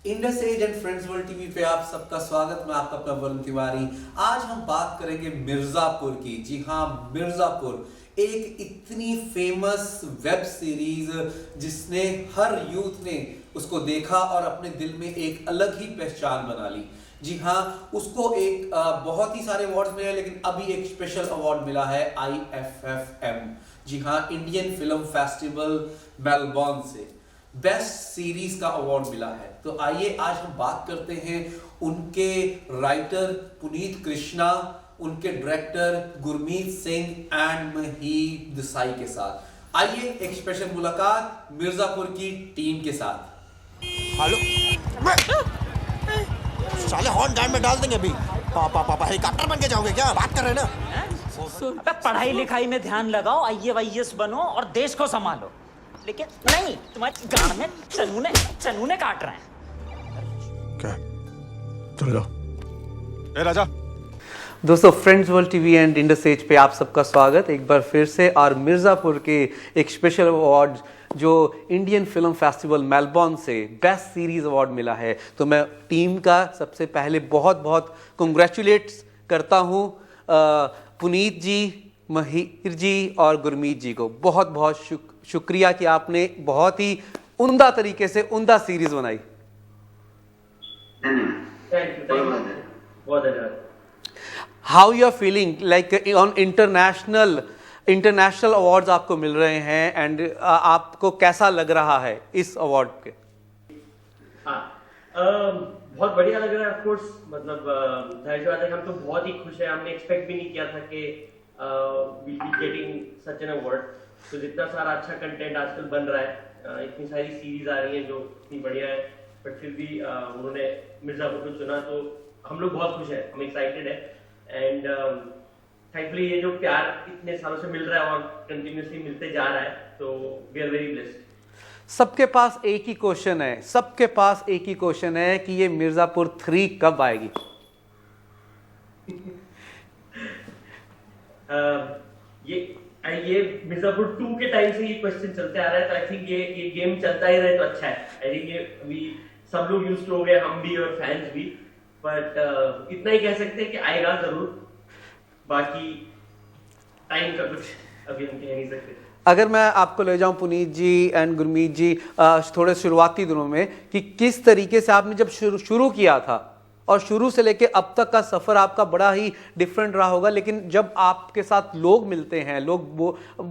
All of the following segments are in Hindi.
Indus age and friends world TV पे आप सबका स्वागत। मैं आपका अपना वरुण तिवारी। आज हम बात करेंगे मिर्जापुर की। जी हाँ, मिर्जापुर एक इतनी फेमस वेब सीरीज जिसने हर यूथ ने उसको देखा और अपने दिल में एक अलग ही पहचान बना ली। जी हाँ, उसको एक बहुत ही सारे अवार्ड्स मिले, लेकिन अभी एक स्पेशल अवार्ड मिला है IFFM। जी हाँ, इंडियन फिल्म फेस्टिवल मेलबॉर्न से बेस्ट सीरीज का अवार्ड मिला है। तो आइए आज हम बात करते हैं उनके राइटर पुनीत कृष्णा, उनके डायरेक्टर गुरमीत सिंह एंड महीप देसाई के साथ। आइए एक स्पेशल मुलाकात मिर्जापुर की टीम के साथ। हेलो। साले हॉर्न गार्ड में डाल देंगे अभी। पापा पापा हेलीकॉप्टर बन के जाओगे क्या? बात कर रहे हैं ना। अबे पढ़ाई लिखाई में ध्यान लगाओ, IAS बनो और देश को संभालो। लेकिन नहीं, तुम्हारी गांड में चनूने काट रहे हैं। क्या? चलो जाओ। ए राजा। दोस्तों, friends world TV and Indus age पे आप सबका स्वागत एक बार फिर से। और मिर्ज़ापुर के एक स्पेशल अवार्ड जो इंडियन फिल्म फेस्टिवल मेलबॉर्न से बेस्ट सीरीज अवार्ड मिला है, तो मैं टीम का सबसे पहले बहुत बहुत कंग्रेचुलेट्स करता हूँ पुनीत जी, महीर जी और गुरमीत जी को। बहुत बहुत शुक्रिया कि आपने बहुत ही उम्दा तरीके से उम्दा सीरीज बनाई। How you are feeling like on international awards आपको मिल रहे हैं एंड आपको कैसा लग रहा है इस अवार्ड के? बहुत बढ़िया लग रहा है। ऑफ कोर्स मतलब जाहिर सी बात है, हम तो बहुत ही खुश हैं। हमने एक्सपेक्ट भी नहीं किया था कि we be getting such an award. तो जितना सारा अच्छा कंटेंट आजकल बन रहा है, इतनी सारी सीरीज आ रही हैं जो इतनी बढ़िया है, बट फिर भी उन्होंने मिर्जापुर को चुना, तो हम लोग बहुत खुश हैं, हम एक्साइटेड है। एंड थैंकफुली ये जो प्यार इतने सालों से मिल रहा है और कंटिन्यूसली मिलते जा रहा है, तो वी आर वेरी ब्लेस्ड। सबके पास एक ही क्वेश्चन है कि ये मिर्जापुर 3 कब आएगी? ये मिर्जापुर 2 के टाइम से ये क्वेश्चन चलते आ रहा है, तो आई थिंक ये गेम चलता ही रहे तो अच्छा है। आई थिंक ये अभी सब लोग यूज्ड हो गए, हम भी और फैंस भी। बट इतना ही कह सकते हैं कि आएगा जरूर। बाकी टाइम का कुछ अभी हम कह नहीं सकते। अगर मैं आपको ले जाऊं पुनीत जी एंड गुरमीत जी थोड़े शुरुआती दिनों में, कि किस तरीके से आपने जब शुरू किया था और शुरू से लेके अब तक का सफर आपका बड़ा ही डिफरेंट रहा होगा, लेकिन जब आपके साथ लोग मिलते हैं, लोग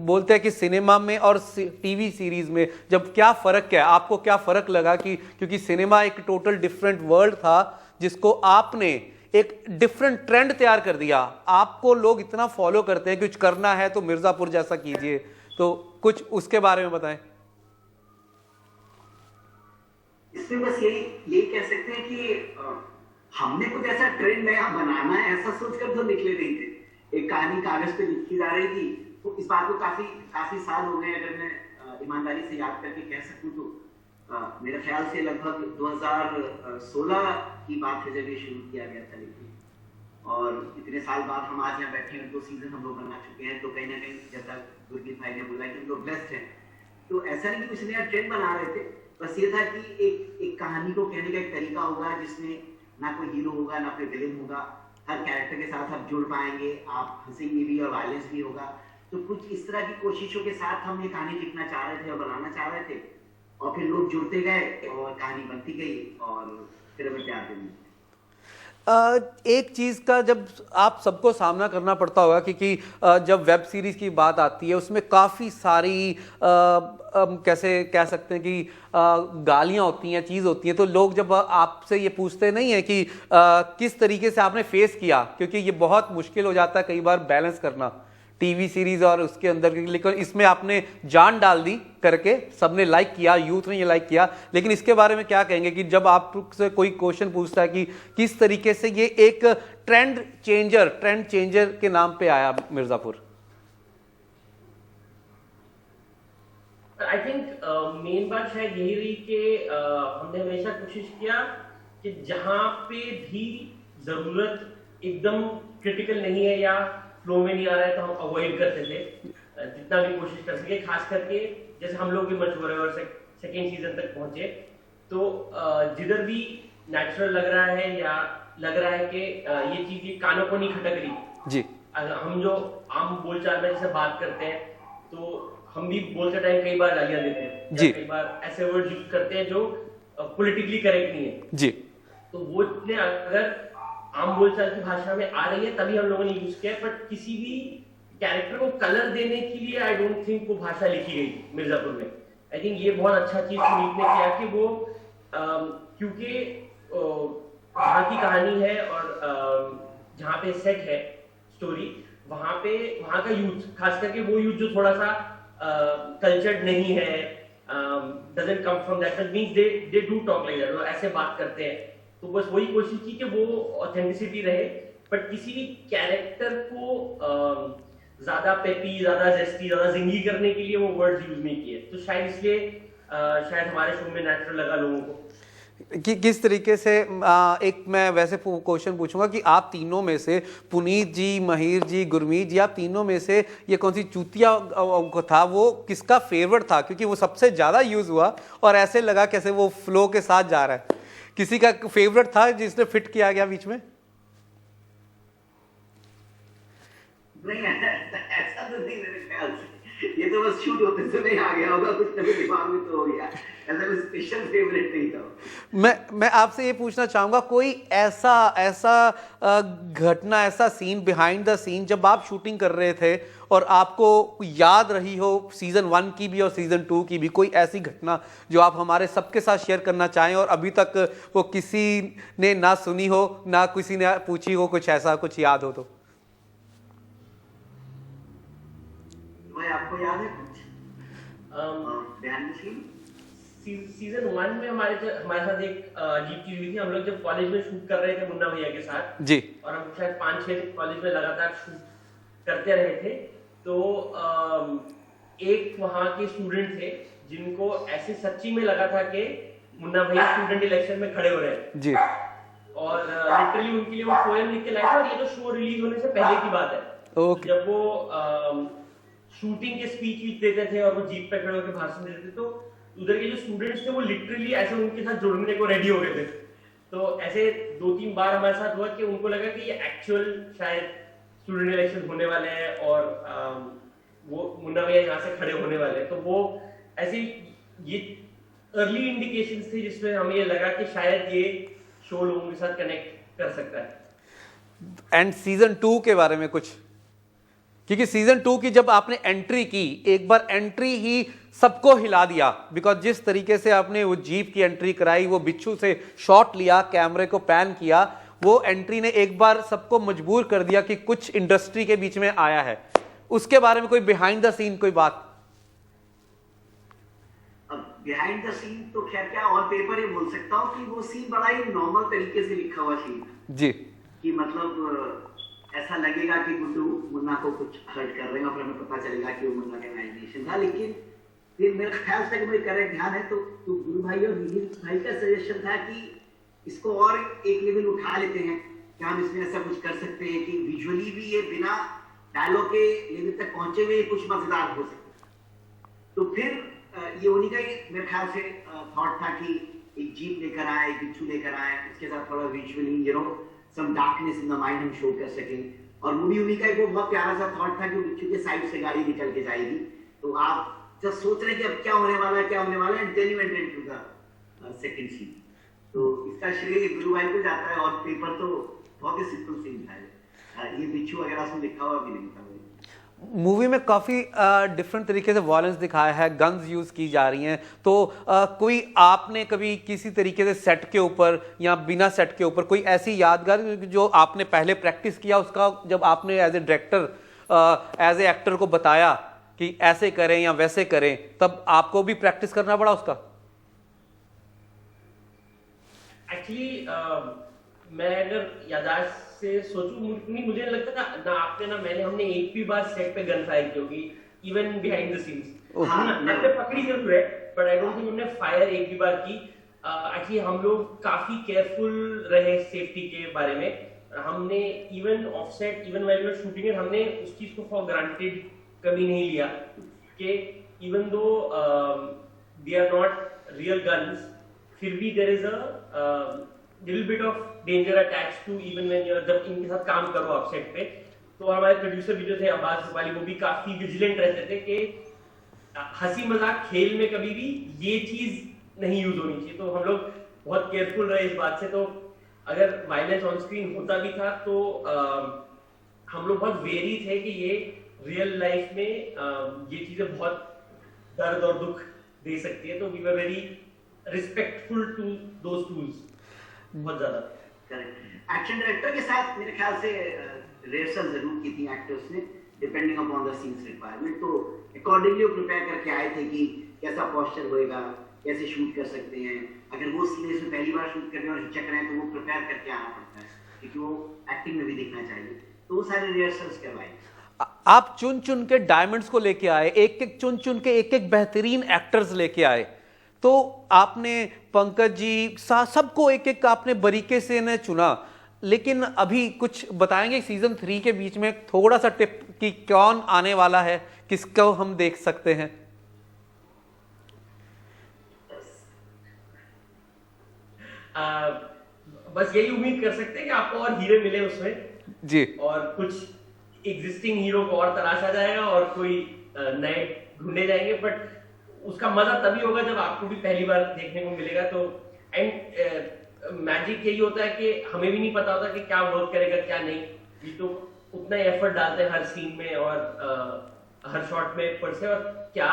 बोलते हैं कि सिनेमा में और टीवी सीरीज में जब क्या फर्क है, आपको क्या फर्क लगा? कि क्योंकि सिनेमा एक टोटल डिफरेंट वर्ल्ड था जिसको आपने एक डिफरेंट ट्रेंड तैयार कर दिया। आपको लोग इतना फॉलो करते हैं, कुछ करना है तो मिर्जापुर जैसा कीजिए, तो कुछ उसके बारे में बताएं। इसमें बस यही कह सकते हैं कि हमने कुछ ऐसा ट्रेंड नया बनाना है ऐसा सोचकर तो निकले नहीं थे। एक कहानी कागज पे लिखी जा रही थी, तो इस बात को काफी साल हो गए। अगर मैं ईमानदारी से याद करके कह सकूं तो मेरे ख्याल से लगभग 2016 की बात है जब ये शुरू किया गया था लिखना। और इतने साल बाद हम आज यहाँ बैठे हैं, 2 सीजन हम लोग बना चुके हैं, तो कहीं ना कहीं जैसा गुरमीत भाई ने बोला कि हम लोग ब्लेस्ड हैं। तो ऐसा नहीं कि कुछ नया ट्रेंड बना रहे थे, बस ये था कि एक कहानी को कहने का एक तरीका होगा जिसमें ना कोई हीरो होगा ना कोई विलेन होगा, हर कैरेक्टर के साथ आप जुड़ पाएंगे, आप हंसेंगे भी और वायलेंस भी होगा। तो कुछ इस तरह की कोशिशों के साथ हम ये कहानी लिखना चाह रहे थे और बनाना चाह रहे थे, और फिर लोग जुड़ते गए और कहानी बनती गई और फिर हमें प्यार देने। एक चीज का जब आप सबको सामना करना पड़ता होगा, क्योंकि जब वेब सीरीज की बात आती है उसमें काफी सारी कैसे कह सकते हैं कि गालियां होती हैं, चीज होती हैं, तो लोग जब आपसे ये पूछते नहीं है कि किस तरीके से आपने फेस किया, क्योंकि ये बहुत मुश्किल हो जाता है कई बार बैलेंस करना टीवी सीरीज और उसके अंदर, लेकिन इसमें आपने जान डाल दी करके सबने लाइक किया, यूथ ने ये लाइक किया। लेकिन इसके बारे में क्या कहेंगे कि जब आपसे कोई क्वेश्चन पूछता है कि किस तरीके से ये एक ट्रेंड चेंजर के नाम पे आया मिर्जापुर? आई थिंक मेन बात शायद यही रही कि हमने हमेशा कोशिश किया कि जहां पे भी जरूरत एकदम क्रिटिकल नहीं है या फ्लो में नहीं आ रहा है, तो हम अवॉइड करते थे जितना भी कोशिश कर सके। खास करके जैसे हम लोग भी मचुअर और सेकेंड सीजन तक पहुंचे, तो जिधर भी नेचुरल लग रहा है या लग रहा है कि ये चीज ये कानों को नहीं खटक रही जी, हम जो आम बोलचाल में जैसे बात करते हैं तो हम भी बोलते टाइम कई बार गालियां देते हैं जी। या कई बार ऐसे वर्ड यूज करते हैं जो पॉलिटिकली करेक्ट नहीं है, जी, तो वो चीजें अगर आम बोलचाल की भाषा में आ रही है तभी हम लोगों ने यूज किया है। बट किसी भी कैरेक्टर को कलर देने के लिए आई डोंट थिंक वो भाषा लिखी गई मिर्जापुर में। आई थिंक ये बहुत अच्छा चीज पुनीत ने किया कि वो क्योंकि जहाँ की कहानी है और जहाँ पे सेट है स्टोरी, वहां का यूथ, खास करके वो यूथ जो थोड़ा सा कल्चर्ड नहीं है, doesn't come from that means they do talk like that, वो ऐसे बात करते हैं। तो बस वही कोशिश की कि वो ऑथेंटिसिटी रहे, बट किसी भी कैरेक्टर को ज्यादा पेपी, ज्यादा जेस्टी, ज्यादा जिंगी करने के लिए वो वर्ड्स यूज नहीं किए। तो शायद इसलिए शायद हमारे शो में नेचुरल लगा लोगों को। किस तरीके से एक मैं वैसे क्वेश्चन पूछूंगा कि आप तीनों में से, पुनीत जी, महिर जी, गुरमीत जी, आप तीनों में से ये कौन सी चूतिया था, वो किसका फेवरेट था? क्योंकि वो सबसे ज्यादा यूज हुआ और ऐसे लगा कैसे वो फ्लो के साथ जा रहा है। किसी का फेवरेट था जिसने फिट किया गया बीच में? नहीं, ऐसा तो नहीं मेरे ख्याल से। ये तो बस शूट होते समय आ गया होगा, कुछ कभी दिमाग में तो हो गया। ऐसा कोई स्पेशल फेवरेट नहीं था। मैं आपसे ये पूछना चाहूंगा, कोई ऐसा घटना, ऐसा सीन बिहाइंड द सीन जब आप शूटिंग कर रहे थे और आपको याद रही हो सीजन 1 की भी और सीजन 2 की भी, कोई ऐसी घटना जो आप हमारे सबके साथ शेयर करना चाहें और अभी तक वो किसी ने ना सुनी हो, ना किसी ने पूछी हो, कुछ ऐसा कुछ याद हो तो? भाई आपको याद है कुछ सीजन 1 में हमारे साथ एक अजीब चीज हुई थी। हम लोग जब कॉलेज में शूट कर रहे थे मुन्ना भैया के साथ जी, और हम शायद 5-6 कॉलेज में लगातार शूट करते रहे थे, तो एक वहां के स्टूडेंट थे जिनको ऐसे सच्ची में लगा था कि मुन्ना भैया स्टूडेंट इलेक्शन में खड़े हो रहे हैं जी, और लिटरली उनके लिए वो पोएम लिख के लाए थे। और ये तो शो रिलीज होने से पहले की बात है। ओके। जब वो शूटिंग के स्पीच देते थे और वो जीप पे खड़े होकर भाषण देते थे, तो उधर के जो स्टूडेंट्स थे वो लिटरली ऐसे उनके साथ जुड़ने को रेडी हो गए थे। तो ऐसे 2-3 बार हमारे साथ हुआ कि उनको लगा कि ये एक्चुअल शायद स्टूडेंट इलेक्शन होने वाले हैं और वो मुन्ना भैया यहाँ से खड़े होने वाले हैं। तो वो ऐसे ये अर्ली इंडिकेशंस थे जिसमें हमें ये लगा कि शायद ये शो लोगों के साथ कनेक्ट कर सकता है। एंड सीजन 2 के बारे में कुछ? क्योंकि सीजन 2 की जब आपने एंट्री की, एक बार एंट्री ही सबको हिला दिया, बिकॉज जिस तरीके से आपने वो जीप की एंट्री कराई, वो बिच्छू से शॉट लिया, कैमरे को पैन किया, वो एंट्री ने एक बार सबको मजबूर कर दिया कि कुछ इंडस्ट्री के बीच में आया है। उसके बारे में कोई बिहाइंड द सीन कोई बात? बिहाइंड द सीन तो खैर क्या ऑन पेपर ये बोल सकता हूँ कि वो सीन बड़ा ही नॉर्मल तरीके से लिखा हुआ सीन जी, कि मतलब ऐसा लगेगा कि गुड्डू मुन्ना को कुछ हर्ट कर रहे हैं और फिर हमें पता चलेगा कि वो मुन्ना का इमेजिनेशन था। लेकिन फिर मेरे ख्याल से मेरे करेक्ट ध्यान है तो गुरु भाई और मिहिर भाई का सजेशन था कि इसको और एक लेवल उठा लेते हैं, कि हम इसमें ऐसा कुछ कर सकते हैं कि विजुअली भी ये बिना डायलॉग के लेवल तक पहुंचे हुए कुछ मजेदार हो सके। तो फिर ये उन्हीं का ही मेरे ख्याल से थॉट था कि एक जीप लेकर आए, एक बिच्छू लेकर आए, उसके साथ थोड़ा visually some darkness in the mind हम शो कर सकें। और मूवी उन्हीं का एक बहुत प्यारा सा थॉट था कि बिच्छू के साइड से गाड़ी निकल के जाएगी, तो आप जब सोच रहे हैं कि अब क्या होने वाला है, क्या होने वाला है, and then you went into the second scene। तो इसका श्रेय गुरु भाई को जाता है और पेपर तो बहुत ही सिंपल सीन था, ये बिच्छू वगैरह उसमें लिखा हुआ भी नहीं था। मूवी में काफ़ी डिफरेंट तरीके से वायलेंस दिखाया है, गन्स यूज़ की जा रही हैं, तो कोई आपने कभी किसी तरीके से सेट के ऊपर या बिना सेट के ऊपर कोई ऐसी यादगार जो आपने पहले प्रैक्टिस किया, उसका जब आपने as a director as a actor को बताया कि ऐसे करें या वैसे करें, तब आपको भी प्रैक्टिस करना पड़ा उसका? एक्चुअली मैं अगर याददाश्त से सोचूं, मुझे नहीं लगता ना आपने ना मैंने हमने एक भी बार सेट पे गन फायर की होगी, इवन बिहाइंड द सीन्स। हमने पकड़ी जरूर है, बट आई डोंट थिंक हमने फायर एक भी बार की। एक्चुअली हम लोग काफी केयरफुल रहे सेफ्टी के बारे में। हमने even offset, even while we were shooting it, हमने उस चीज को फॉर ग्रांटेड कभी नहीं लिया कि even though they are not real guns, फिर भी there is a little bit of danger attached to even when you जब इनके साथ काम करो आप सेट पे। तो हमारे प्रोड्यूसर भी जो थे अब्बास रुपाली, वो भी काफी विजिलेंट रहते थे कि हंसी मजाक खेल में कभी भी ये चीज नहीं यूज होनी चाहिए। तो हम लोग बहुत केयरफुल रहे इस बात से। तो अगर वायलेंस ऑन स्क्रीन होता भी था तो हम लोग बहुत वेरी थे कि ये रियल लाइफ में ये चीजें बहुत दर्द और दुख दे सकती है। तो we were very respectful to those tools, बहुत ज्यादा। एक्शन डायरेक्टर के साथ मेरे ख्याल से रिहर्सल जरूर की थी एक्टर्स ने, depending upon the scenes requirement. तो अकॉर्डिंगली वो प्रिपेयर करके आए थे कि कैसा पोस्चर होएगा, कैसे शूट कर सकते हैं। अगर वो सीन इसमें पहली बार शूट कर रहे हैं और हिचक रहे हैं तो वो प्रिपेयर करके आना पड़ता है, क्योंकि वो एक्टिंग में भी दिखना चाहिए। तो वो सारे रिहर्सल्स करवाए। आप चुन चुन के डायमंड्स को लेके आए, एक एक चुन चुन के एक एक बेहतरीन एक्टर्स लेके आए। तो आपने पंकज जी सबको एक एक आपने बारीके से ने चुना, लेकिन अभी कुछ बताएंगे सीजन 3 के बीच में थोड़ा सा टिप कि कौन आने वाला है, किसको हम देख सकते हैं? बस यही उम्मीद कर सकते हैं कि आपको और हीरो मिले उसमें जी, और कुछ एग्जिस्टिंग हीरो को और तराशा जाएगा और कोई नए ढूंढे जाएंगे। बट उसका मजा तभी होगा जब आपको भी पहली बार देखने को मिलेगा। तो एंड मैजिक यही होता है कि हमें भी नहीं पता होता कि क्या वर्क करेगा क्या नहीं। ये तो उतना ही एफर्ट डालते हैं हर सीन में और हर शॉट में पर से, और क्या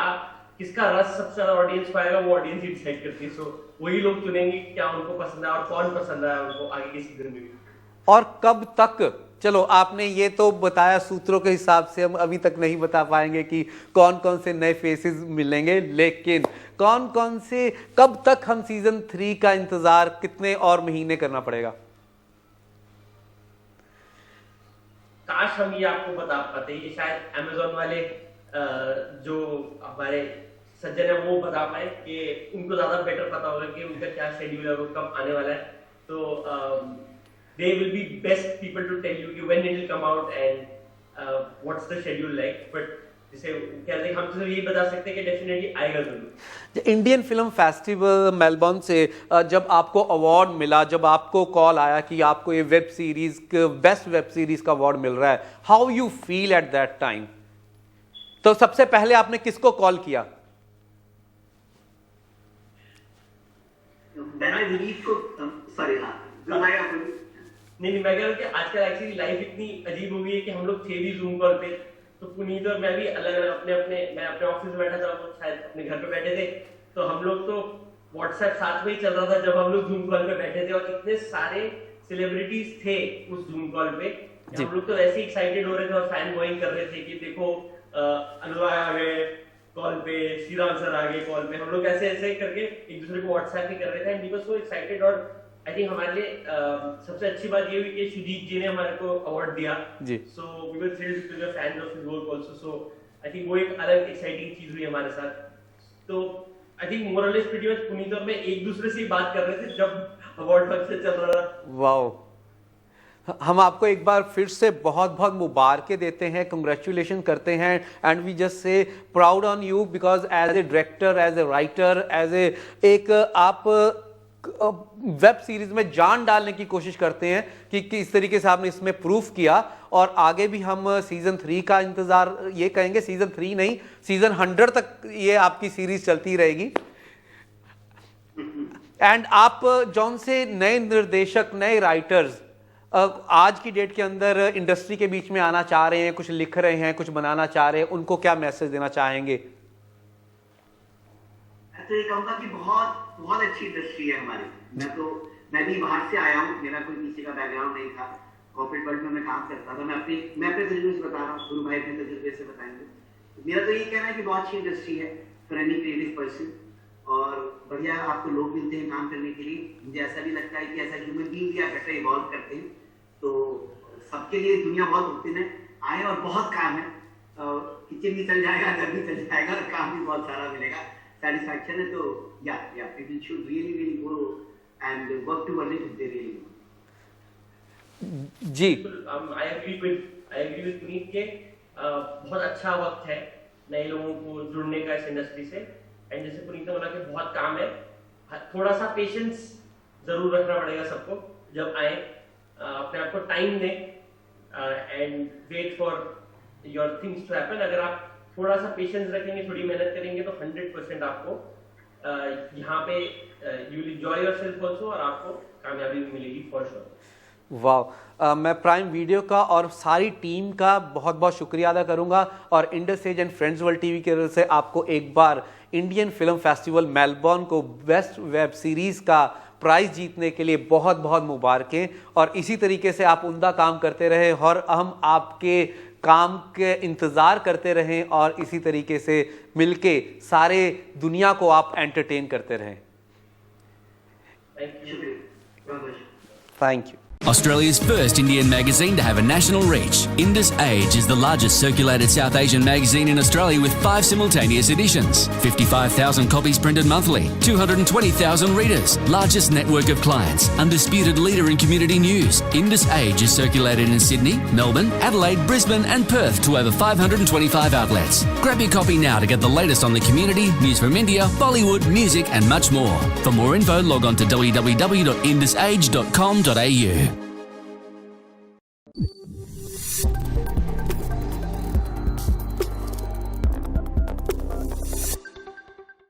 किसका रस सबसे ज्यादा ऑडियंस पाएगा वो ऑडियंस ही डिसाइड करती है। सो वही लोग चुनेंगे क्या उनको पसंद है और कौन पसंद आया उनको आगे के सीजन में भी। और कब तक? चलो आपने ये तो बताया सूत्रों के हिसाब से, हम अभी तक नहीं बता पाएंगे कि कौन कौन से नए फेसेस मिलेंगे, लेकिन कौन कौन से, कब तक हम सीजन 3 का इंतजार, कितने और महीने करना पड़ेगा? काश हम ये आपको बता पाते। ये शायद अमेज़न वाले जो हमारे सज्जन है वो बता पाए कि उनको ज्यादा बेटर पता होगा कि उनका क्या शेड्यूल है, वो कब आने वाला है। तो they will be best people to tell you when it will come out and what's the schedule like. But जैसे कहते हैं हम तो ये बता सकते हैं कि डेफिनेटली आएगा जरूर। इंडियन फिल्म फेस्टिवल मेलबर्न से जब आपको अवार्ड मिला, जब आपको कॉल आया कि आपको ये web series best web series का अवार्ड मिल रहा है, how you feel at that time? तो सबसे पहले आपने किसको कॉल किया? नहीं, मैं कह रहा हूँ कि आजकल एक्चुअली लाइफ इतनी अजीब हो गई है कि हम लोग थे भी जूम कॉल पे। तो पुनीत और मैं भी अलग अलग मैं अपने ऑफिस में बैठा था, वो शायद अपने घर पे बैठे थे। तो हम लोग तो व्हाट्सएप साथ में ही चल रहा था जब हम लोग जूम कॉल पे बैठे थे, और इतने सारे सेलिब्रिटीज थे उस जूम कॉल पे। हम लोग तो ऐसे एक्साइटेड हो रहे थे और फैन बॉइंग कर रहे थे कि देखो अनुराग आ गए कॉल पे, श्रीराम सर आ गए कॉल पे। हम लोग ऐसे ऐसे करके एक दूसरे को व्हाट्सएप ही कर रहे थे and we were so excited. और आई थिंक हमारे लिए सबसे अच्छी बात ये हुई कि सुदीप जी ने हमारे को अवार्ड दिया जी। So we were thrilled to be fans of his work also. So I think वो एक अलग एक्साइटिंग चीज हुई हमारे साथ। तो आई थिंक मोर और लेस प्रीटी मच पुनीत और मैं एक दूसरे से ही बात कर रहे थे जब अवार्ड फंक्शन चल रहा था। वाओ, हम आपको एक बार फिर से बहुत बहुत मुबारकें देते हैं, कंग्रेचुलेशन करते हैं and we just say proud on you because as a director, as a writer, as a एक आप वेब सीरीज में जान डालने की कोशिश करते हैं कि किस तरीके से आपने इसमें प्रूफ किया। और आगे भी हम सीजन 3 का इंतजार ये कहेंगे, सीजन 3 नहीं सीजन 100 तक ये आपकी सीरीज चलती रहेगी। एंड आप जौन से नए निर्देशक, नए राइटर्स आज की डेट के अंदर इंडस्ट्री के बीच में आना चाह रहे हैं, कुछ लिख रहे हैं, कुछ बनाना चाह रहे हैं, उनको क्या मैसेज देना चाहेंगे? तो ये कहूंगा कि बहुत अच्छी इंडस्ट्री है हमारी। मैं भी बाहर से आया हूँ, मेरा कोई पीछे का बैकग्राउंड नहीं था, कॉर्पोरेट वर्ल्ड में मैं काम करता था। मैं अपने तजुर्बे से बता रहा हूँ, गुरु भाई अपने तजुर्बे से बताएंगे। मेरा तो ये कहना है कि बहुत अच्छी इंडस्ट्री है फॉर एनी क्रिएटिव पर्सन, और बढ़िया आपको लोग मिलते हैं काम करने के लिए। मुझे ऐसा भी लगता है कि ऐसा ह्यूमन बीइंग भी आप बेटर इवॉल्व करते हैं। तो सबके लिए दुनिया बहुत ओपन है, आए और बहुत काम है, किचन भी चल जाएगा, घर भी चल जाएगा, और काम भी बहुत सारा मिलेगा, सेटिस्फैक्शन है। तो या people should really go and work towards it if they really want. जी, आई एग्री विद पुनीत के बहुत अच्छा वक्त है नए लोगों को जुड़ने का इस इंडस्ट्री से। एंड जैसे पुनीत ने बोला कि बहुत काम है, थोड़ा सा पेशेंस जरूर रखना पड़ेगा सबको जब आए, अपने आप को टाइम दें and wait for your things to happen. अगर आप थोड़ा सा पेशेंस रखेंगे, थोड़ी मेहनत करेंगे तो 100% आपको यहाँ पे you will enjoy yourself also और आपको कामयाबी भी मिलेगी फॉर श्योर। वाह, मैं प्राइम वीडियो का और सारी टीम का बहुत बहुत शुक्रिया अदा करूंगा और Indus age and friends world TV की तरफ से आपको एक बार इंडियन फिल्म फेस्टिवल मेलबर्न को बेस्ट वेब सीरीज़ का प्राइज़ जीतने के लिए बहुत बहुत मुबारकें। और इसी तरीके से आप उम्दा काम करते रहे और हम आपके काम के इंतज़ार करते रहें और इसी तरीके से मिलके सारे दुनिया को आप एंटरटेन करते रहें। Thank you. Australia's first Indian magazine to have a national reach, Indus Age is the largest circulated South Asian magazine in Australia with 5 simultaneous editions, 55,000 copies printed monthly, 220,000 readers, largest network of clients, undisputed leader in community news. Indus Age is circulated in Sydney, Melbourne, Adelaide, Brisbane and Perth to over 525 outlets. Grab your copy now to get the latest on the community, news from India, Bollywood, music and much more. For more info, log on to www.indusage.com.au.